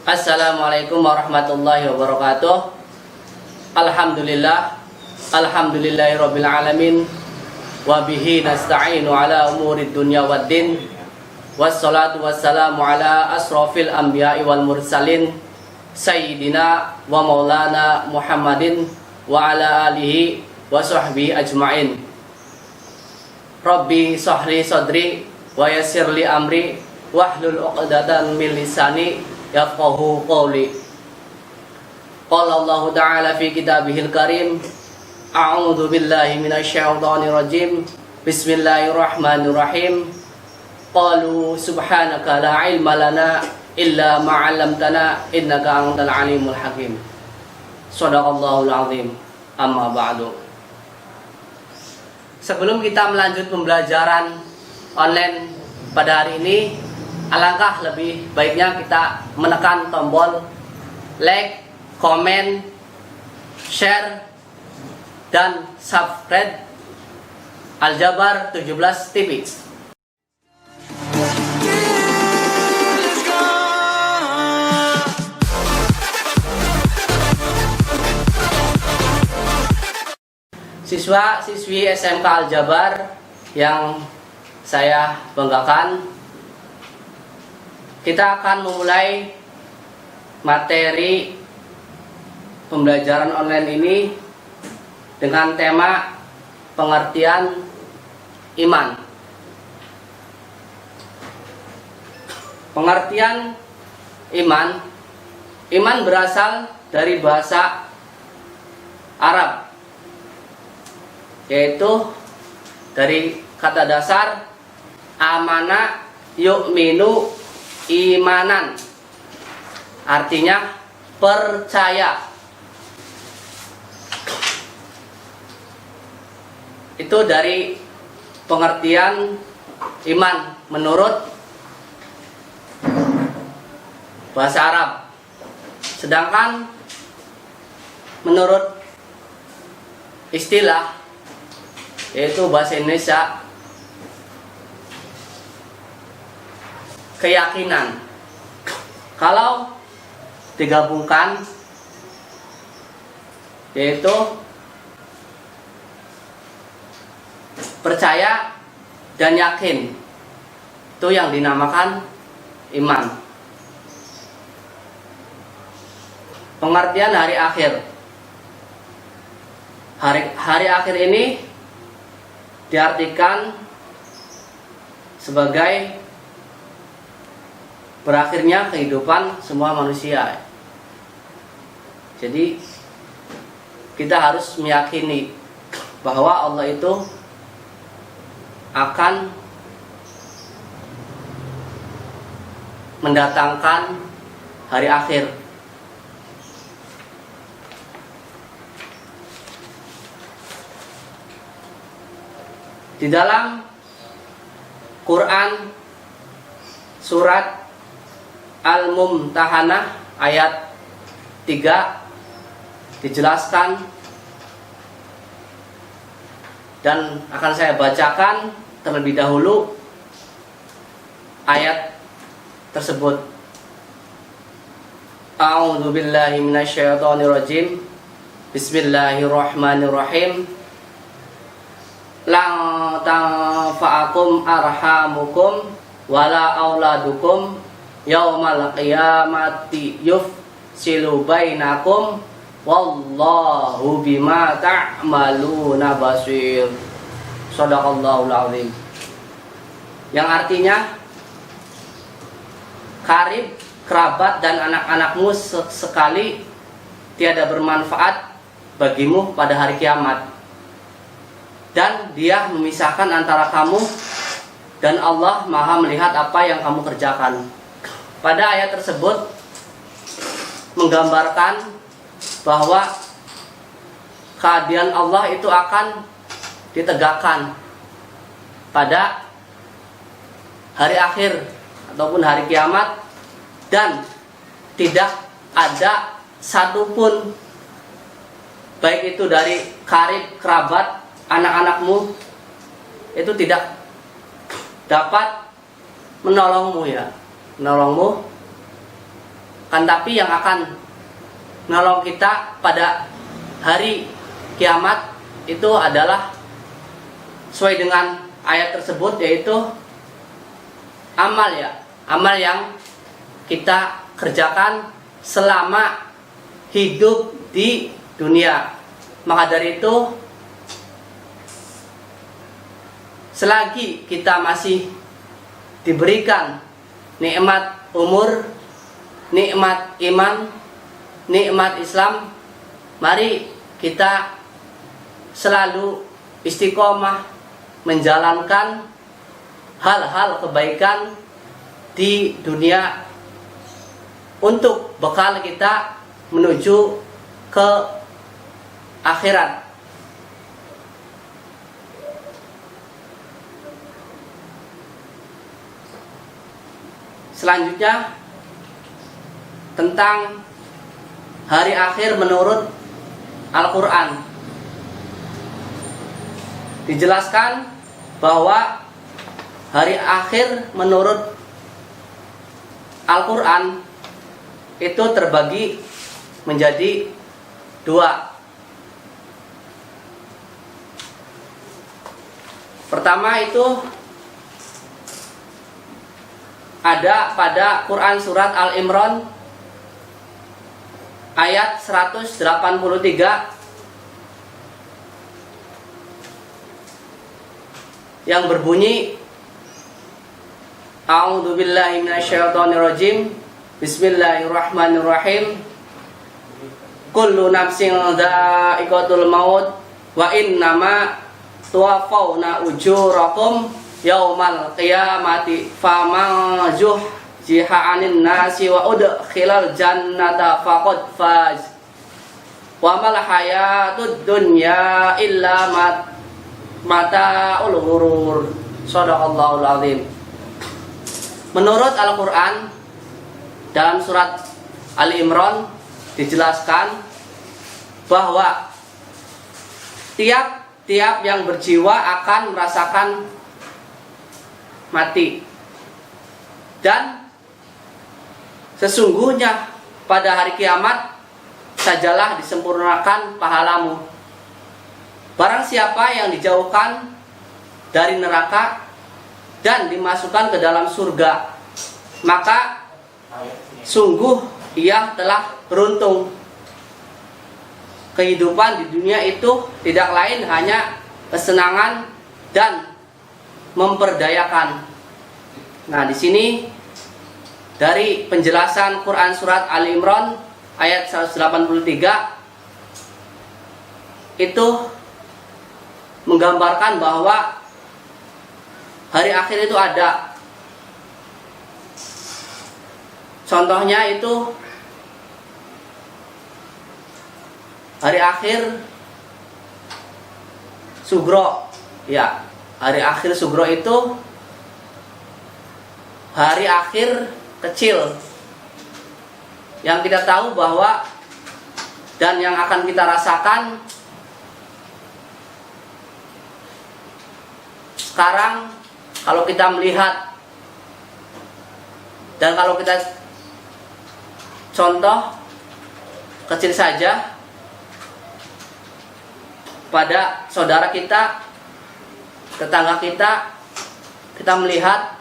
Assalamualaikum warahmatullahi wabarakatuh. Alhamdulillahirabbil alamin wa bihi nasta'inu ala umurid dunya waddin. Wassalatu wassalamu ala asrofil anbiya'i wal mursalin sayyidina wa maulana Muhammadin wa ala alihi wa sahbihi ajma'in. Rabbi sahli sadri wa yassirli amri wahlul 'uqdatam min lisani yafqahu qawli. Qala Allah Ta'ala fi kitabihil karim, a'udzu billahi minasyaitonir rajim. Bismillahirrahmanirrahim. Qalu subhanaka la ilma lana illa ma 'allamtana innaka antal alimul hakim. Shadaqallahul azim. Amma ba'du. Sebelum kita melanjut pembelajaran online pada hari ini, alangkah lebih baiknya kita menekan tombol like, komen, share, dan subscribe Aljabar 17 TV. Siswa-siswi SMK Aljabar yang saya banggakan, kita akan memulai materi pembelajaran online ini dengan tema pengertian iman. Pengertian iman berasal dari bahasa Arab, yaitu dari kata dasar amana yu'minu imanan, artinya percaya. Itu dari pengertian iman menurut bahasa Arab. Sedangkan menurut istilah, yaitu bahasa Indonesia, keyakinan. Kalau digabungkan, yaitu percaya dan yakin, itu yang dinamakan iman. Pengertian hari akhir. Hari akhir ini diartikan sebagai berakhirnya kehidupan semua manusia. Jadi kita harus meyakini bahwa Allah itu akan mendatangkan hari akhir. Di dalam Quran surat Al-Mumtahanah ayat 3 dijelaskan, dan akan saya bacakan terlebih dahulu ayat tersebut. A'udzu billahi minasyaitonir rajim. Bismillahirrahmanirrahim. Lan tanfa'akum arhamukum wala auladukum yaumal qiyamati yufsilu bainakum wallahu bima ta'maluna basir. Shadaqallahul azim. Yang artinya, karib, kerabat, dan anak-anakmu sekali tiada bermanfaat bagimu pada hari kiamat, dan dia memisahkan antara kamu, dan Allah Maha melihat apa yang kamu kerjakan. Pada ayat tersebut menggambarkan bahwa keadilan Allah itu akan ditegakkan pada hari akhir ataupun hari kiamat, dan tidak ada satupun, baik itu dari karib, kerabat, anak-anakmu, itu tidak dapat menolongmu Kan tapi yang akan nolong kita pada hari kiamat itu adalah sesuai dengan ayat tersebut, yaitu amal ya, amal yang kita kerjakan selama hidup di dunia. Maka dari itu, selagi kita masih diberikan nikmat umur, nikmat iman, nikmat Islam, mari kita selalu istiqomah menjalankan hal-hal kebaikan di dunia untuk bekal kita menuju ke akhirat. Selanjutnya tentang hari akhir menurut Al-Quran. Dijelaskan bahwa hari akhir menurut Al-Quran itu terbagi menjadi dua. Pertama itu ada pada Quran surat Al-Imran ayat 183 yang berbunyi, A'udzubillahi minasyaitonirrajim, Bismillahirrahmanirrahim, Kullu nafsin dha'iqatul maut wa innama tuwaffawna ujurakum yaumal qiyamati faman zuhziha 'anil nasi wa udkhilal jannata faqad faz wa mal hayatud dunya illa mata'ul ghurur. Shadaqallahul azim. Menurut Al-Qur'an dalam surat Ali Imran dijelaskan bahwa tiap yang berjiwa akan merasakan mati, dan sesungguhnya pada hari kiamat sajalah disempurnakan pahalamu. Barang siapa yang dijauhkan dari neraka dan dimasukkan ke dalam surga, maka sungguh ia telah beruntung. Kehidupan di dunia itu tidak lain hanya kesenangan dan memperdayakan. Nah, di sini dari penjelasan Quran surat Ali Imran ayat 183 itu menggambarkan bahwa hari akhir itu ada. Contohnya itu hari akhir sugro, ya. Hari akhir sugro itu hari akhir kecil yang kita tahu bahwa dan yang akan kita rasakan sekarang. Kalau kita melihat dan kalau kita contoh kecil saja pada saudara kita, tetangga kita, kita melihat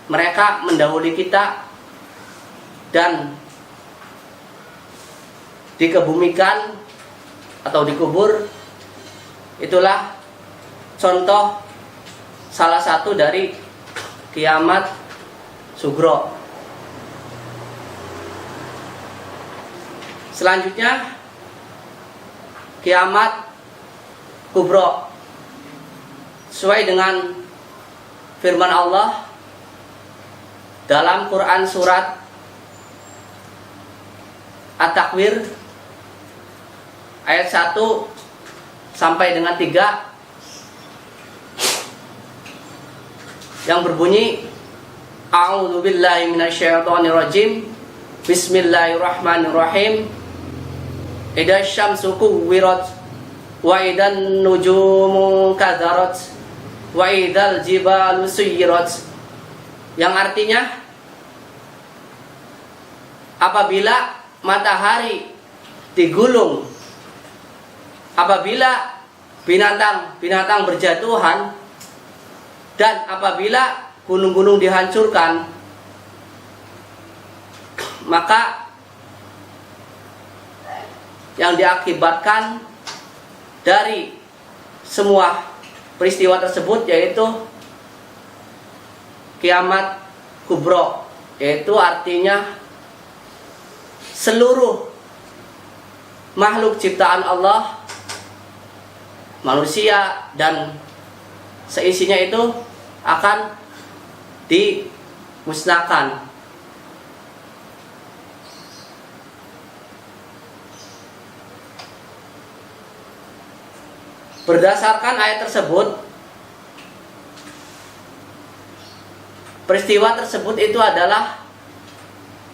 mereka mendahului kita dan dikebumikan atau dikubur. Itulah contoh salah satu dari kiamat sugro. Selanjutnya kiamat kubro, sesuai dengan firman Allah dalam Quran surat At-Takwir ayat 1 sampai dengan 3 yang berbunyi, A'udzubillahi minasyaitonirrajim, Bismillahirrahmanirrahim, Idza syamsu kuwirat wa idan nujumu kadarat wa idal jibalu suyirat, yang artinya apabila matahari digulung, apabila binatang berjatuhan, dan apabila gunung-gunung dihancurkan, maka yang diakibatkan dari semua peristiwa tersebut yaitu kiamat kubro, yaitu artinya seluruh makhluk ciptaan Allah, manusia dan seisinya itu akan dimusnahkan. Berdasarkan ayat tersebut, peristiwa tersebut itu adalah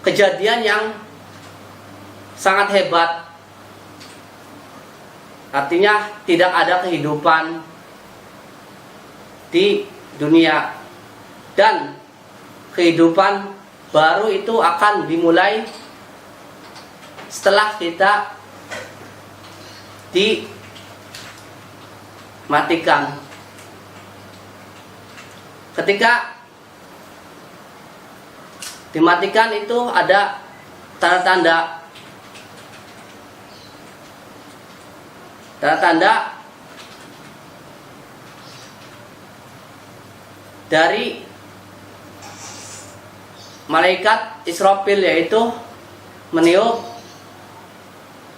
kejadian yang sangat hebat. Artinya tidak ada kehidupan di dunia, dan kehidupan baru itu akan dimulai setelah kita dimatikan. Ketika dimatikan itu ada tanda-tanda dari malaikat Israfil, yaitu meniup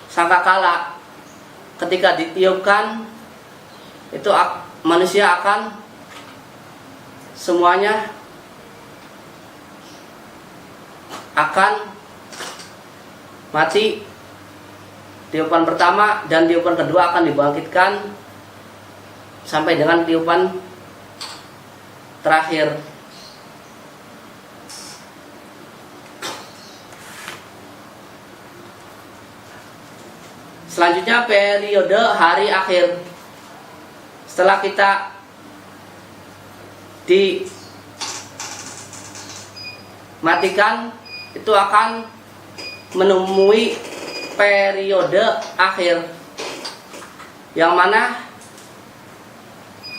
sangkakala. Ketika ditiupkan itu manusia akan semuanya akan mati. Tiupan pertama dan tiupan kedua akan dibangkitkan sampai dengan tiupan terakhir. Selanjutnya periode hari akhir. Setelah kita dimatikan, itu akan menemui periode akhir, yang mana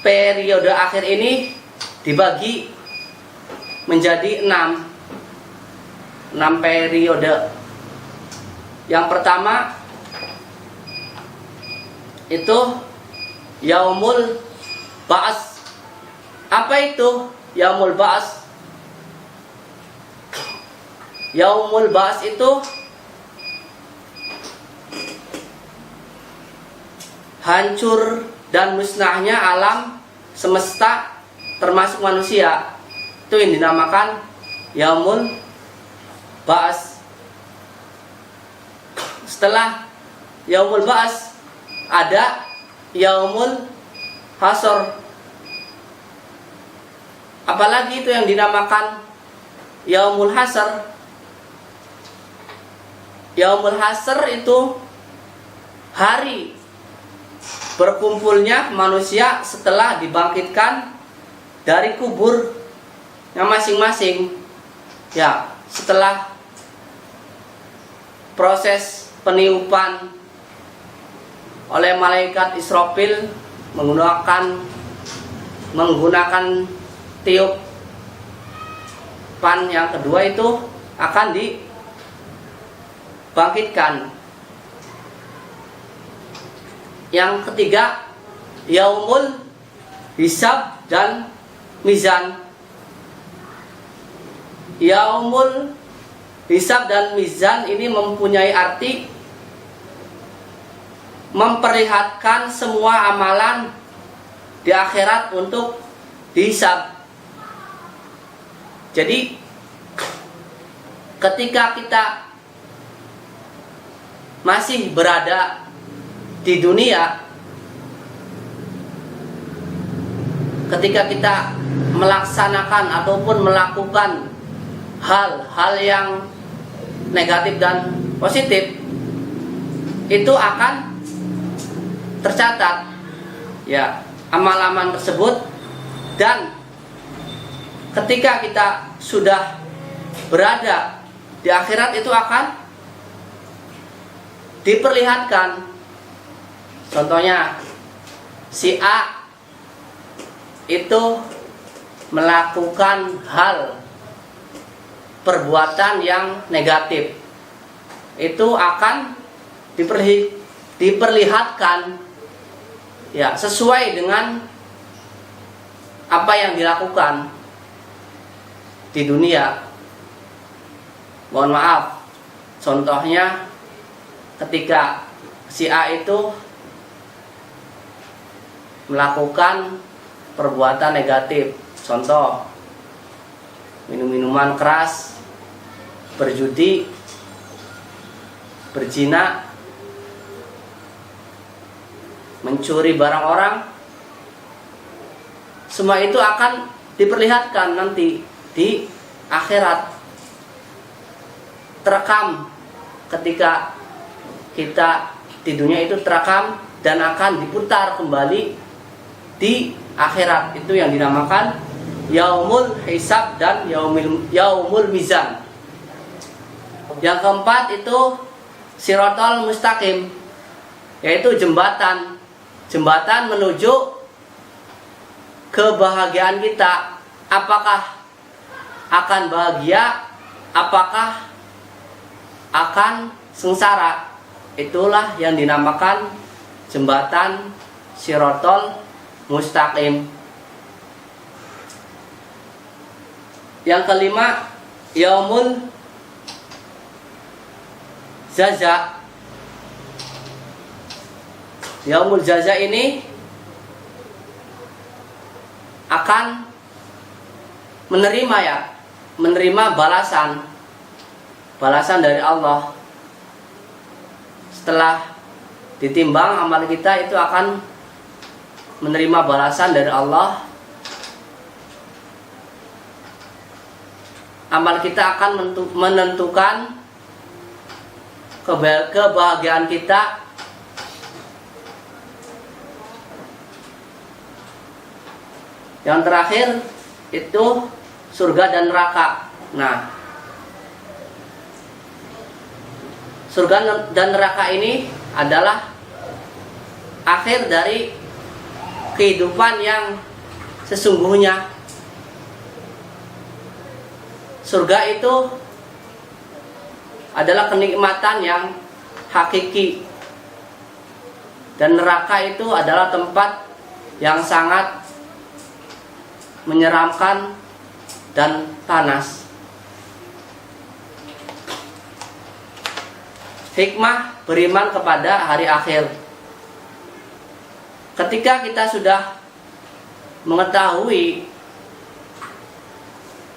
periode akhir ini dibagi menjadi 6 periode. Yang pertama itu Yaumul Ba'as. Apa itu Yaumul Ba'as? Yaumul Ba'as itu hancur dan musnahnya alam semesta termasuk manusia. Itu yang dinamakan Yaumul Ba'as. Setelah Yaumul Ba'as ada Yaumul Hasr. Apalagi itu yang dinamakan Yaumul Hasr. Yaumul Hasr itu hari berkumpulnya manusia setelah dibangkitkan dari kubur yang masing-masing. Ya, setelah proses peniupan oleh malaikat Israfil menggunakan tiupan yang kedua, itu akan dibangkitkan. Yang ketiga Yaumul Hisab dan Mizan. Yaumul Hisab dan Mizan ini mempunyai arti memperlihatkan semua amalan di akhirat untuk dihisab. Jadi ketika kita masih berada di dunia, ketika kita melaksanakan ataupun melakukan hal-hal yang negatif dan positif, itu akan tercatat ya amal-amal tersebut. Dan ketika kita sudah berada di akhirat itu akan diperlihatkan. Contohnya, si A itu melakukan hal perbuatan yang negatif, itu akan diperlihatkan ya sesuai dengan apa yang dilakukan di dunia. Mohon maaf, contohnya ketika si A itu melakukan perbuatan negatif, contoh minum-minuman keras, berjudi, berzina, mencuri barang orang, semua itu akan diperlihatkan nanti di akhirat, terekam ketika kita di dunia itu terekam dan akan diputar kembali di akhirat. Itu yang dinamakan yaumul hisab dan yaumul mizan. Yang keempat itu siratal mustaqim, yaitu jembatan menuju kebahagiaan kita. Apakah akan bahagia, apakah akan sengsara? Itulah yang dinamakan jembatan siratal mustaqim. Yang kelima, yaumul jaza. Yaumul jaza ini akan menerima balasan dari Allah. Setelah ditimbang amal kita, itu akan menerima balasan dari Allah. Amal kita akan menentukan kebahagiaan kita. Yang terakhir itu surga dan neraka. Nah, surga dan neraka ini adalah akhir dari kehidupan yang sesungguhnya. Surga itu adalah kenikmatan yang hakiki, dan neraka itu adalah tempat yang sangat menyeramkan dan panas. Hikmah beriman kepada hari akhir. Ketika kita sudah mengetahui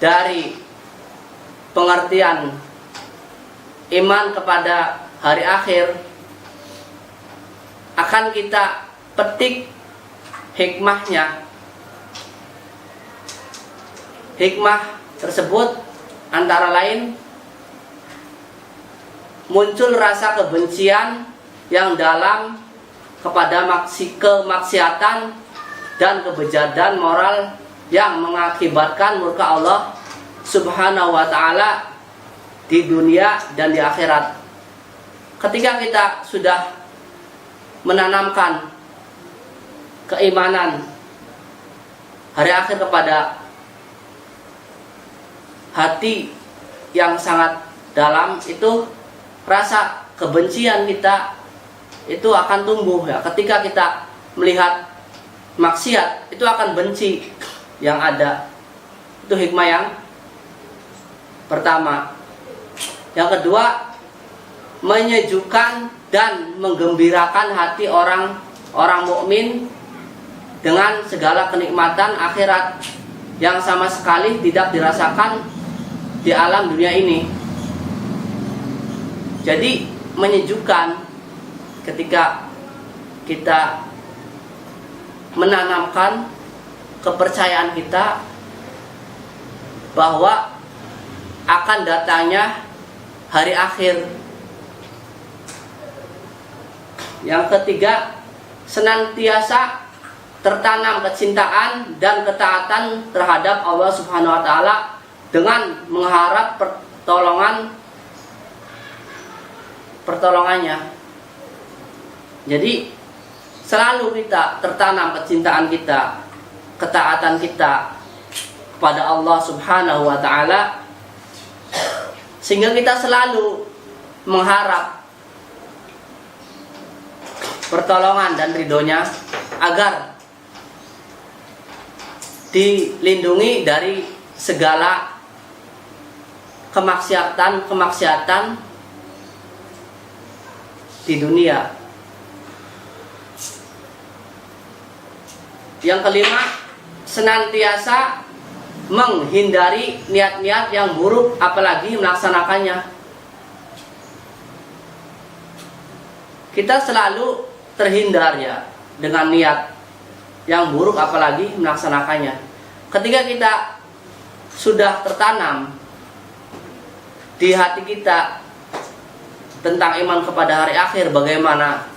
dari pengertian iman kepada hari akhir, akan kita petik hikmahnya. Hikmah tersebut antara lain muncul rasa kebencian yang dalam kepada kemaksiatan dan kebejatan moral yang mengakibatkan murka Allah Subhanahu wa ta'ala di dunia dan di akhirat. Ketika kita sudah menanamkan keimanan hari akhir kepada hati yang sangat dalam, itu rasa kebencian kita itu akan tumbuh ya. Ketika kita melihat maksiat, itu akan benci yang ada. Itu hikmah yang pertama. Yang kedua, menyejukkan dan menggembirakan hati orang mukmin dengan segala kenikmatan akhirat yang sama sekali tidak dirasakan di alam dunia ini. Jadi menyejukkan ketika kita menanamkan kepercayaan kita bahwa akan datangnya hari akhir. Yang ketiga, senantiasa tertanam kecintaan dan ketaatan terhadap Allah Subhanahu wa ta'ala dengan mengharap pertolongan pertolongannya. Jadi selalu kita tertanam kecintaan kita, ketaatan kita kepada Allah Subhanahu wa Ta'ala, sehingga kita selalu mengharap pertolongan dan ridhonya, agar dilindungi dari segala kemaksiatan di dunia. Yang kelima, senantiasa menghindari niat-niat yang buruk, apalagi melaksanakannya. Kita selalu terhindar ya dengan niat yang buruk, apalagi melaksanakannya. Ketika kita sudah tertanam di hati kita tentang iman kepada hari akhir, bagaimana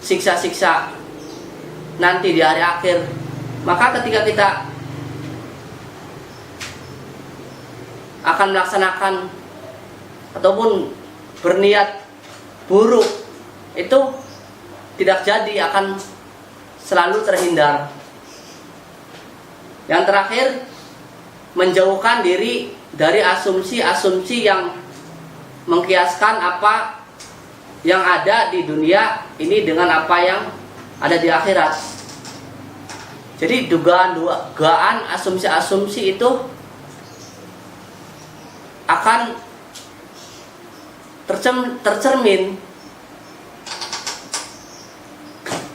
siksa-siksa nanti di hari akhir, maka ketika kita akan melaksanakan ataupun berniat buruk, itu tidak jadi, akan selalu terhindar. Yang terakhir, menjauhkan diri dari asumsi-asumsi yang mengkiaskan apa yang ada di dunia ini dengan apa yang ada di akhirat. Jadi dugaan, asumsi-asumsi itu akan tercermin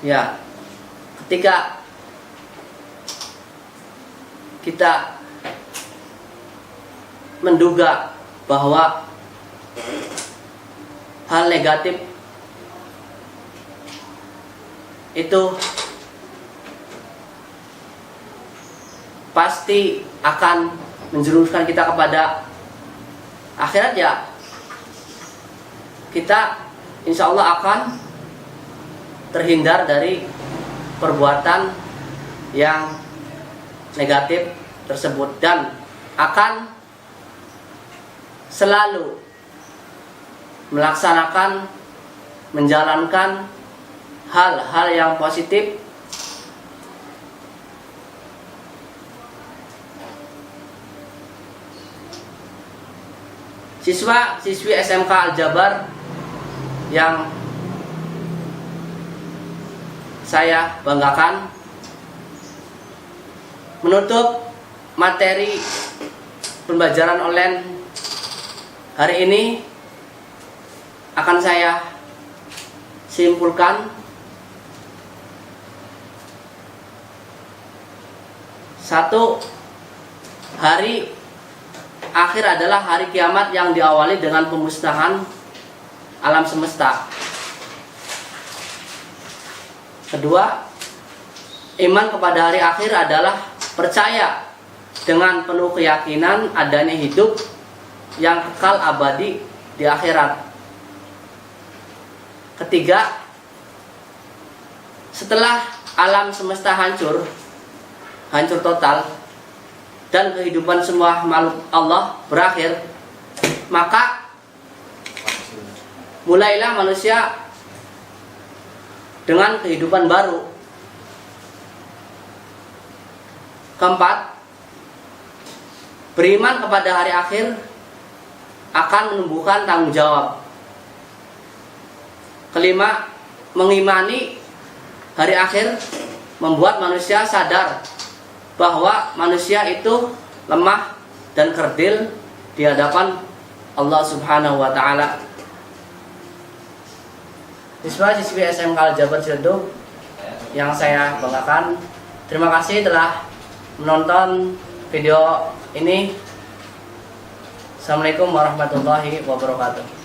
ya ketika kita menduga bahwa hal negatif itu pasti akan menjerumuskan kita kepada akhirat, ya kita insya Allah akan terhindar dari perbuatan yang negatif tersebut, dan akan selalu melaksanakan, menjalankan hal-hal yang positif siswa-siswi SMK Al-Jabar yang saya banggakan. Menutup materi pembelajaran online hari ini, akan saya simpulkan satu, hari akhir adalah hari kiamat yang diawali dengan pemusnahan alam semesta. Kedua, iman kepada hari akhir adalah percaya dengan penuh keyakinan adanya hidup yang kekal abadi di akhirat. Ketiga, setelah alam semesta hancur total dan kehidupan semua makhluk Allah berakhir, maka mulailah manusia dengan kehidupan baru. Keempat, beriman kepada hari akhir akan menumbuhkan tanggung jawab. Kelima, mengimani hari akhir membuat manusia sadar bahwa manusia itu lemah dan kerdil di hadapan Allah Subhanahu wa Ta'ala. Siswa-siswi SMK Al-Jabar Ciledug yang saya banggakan, terima kasih telah menonton video ini. Assalamualaikum warahmatullahi wabarakatuh.